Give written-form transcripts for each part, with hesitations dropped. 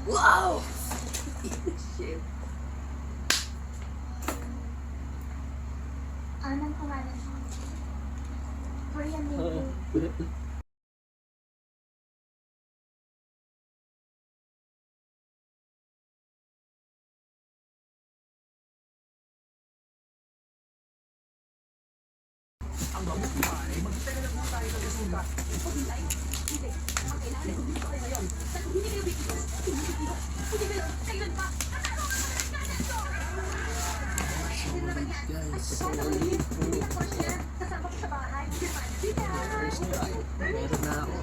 Wow! Shit. Anong pangalan mo? Korean baby. Ang mabuti pa ay magtala na po tayo ng resulta. Hindi. Ang kailangan ko dito kayo ngayon. Dahil hindi kayo bigyan. Hindi kayo. Hindi kayo. Kailan pa? Guys, Kasama ko sa bahay. meron na ako.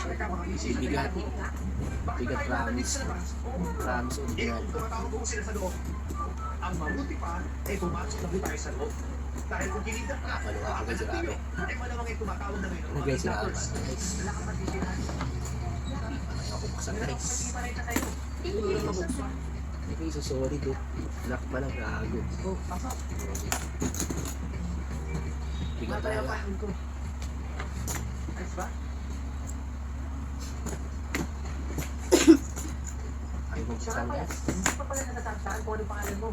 Teka, mga isip. Bigat. Bigat promise. Promise on Eh, God. tumatawag po sila sa loob. Ang mabuti pa ay pumasok na po tayo sa loob. Dahil kung kinigdat ka, Nakakaloka ako guys, grabe. ay malamang ay tumatawag na ngayon. Ano guys, sila guys? Ako buksan guys. Hindi ko isa sorry do. Lock pa lang gago. Oh, pasok. Bigat talaga. Ayos ba? Ay buksan guys. Hindi pa pala natataktaan kung anong pangalan mo.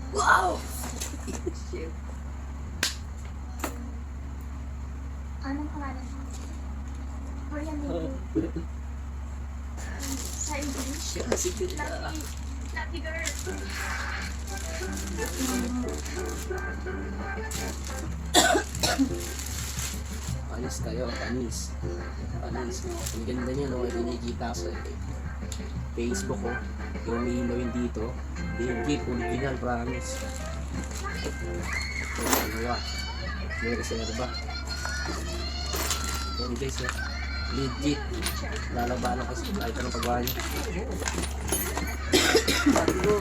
Wow! Shit. Anong pangalan mo? Korean baby. Sa English? Siya, sige na. Lucky girl. Panis kayo, panis. Panis. Ang ganda niya no, nakikita ko sa Facebook ko. Yung umiilaw yun dito. Legit, original, promise. So, dalawa. May reserva. Yan guys, oh. Legit. Lalabanan kasi kahit anong paggawa niya. Tatlo.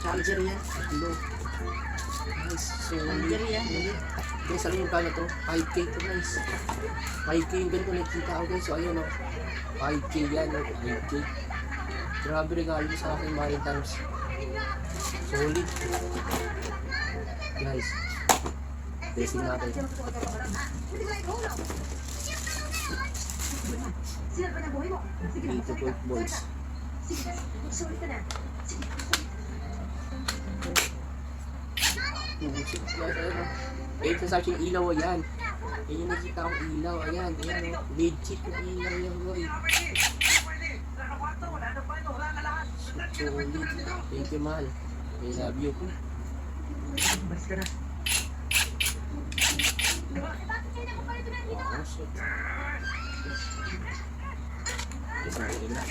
Charger yan. Tatlo. Guys, so charger yan. Guys, alam yung kano to? 5K to guys. 5K yung ganito nakikita ko guys. So ayun o. 5K yan o. 5K. Grabe regalo mo sa akin Valentine's. Solid. Guys. Testing natin. Sila ba na buhay mo? Sige na. Dito po boys. Sige na. Sorry ka na. Sige. Guys, ayun o. Ito sa akin ilaw o yan. Yan yung nakita kong ilaw. Ayan. Ayan o. Legit yung ilaw yan boy. Solid. Thank you mahal. I love you. Balis ka na. Bakit kayo nagpapalit na dito? Oh shit. Yes, okay na.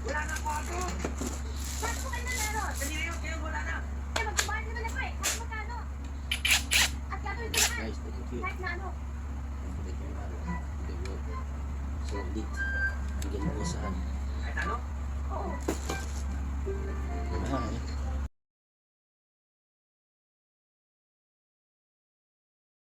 Wala na kwarto. Bakit po kayo nalaro? Dali na yun, wala na. Eh, magbabayad naman ako eh. Kahit magkano. At gagawin ko lahat. Guys, thank you. Kahit na ano. Thank you mahal. Thank you. Solid. Bigyan mo niya saan. Kahit ano? Oo.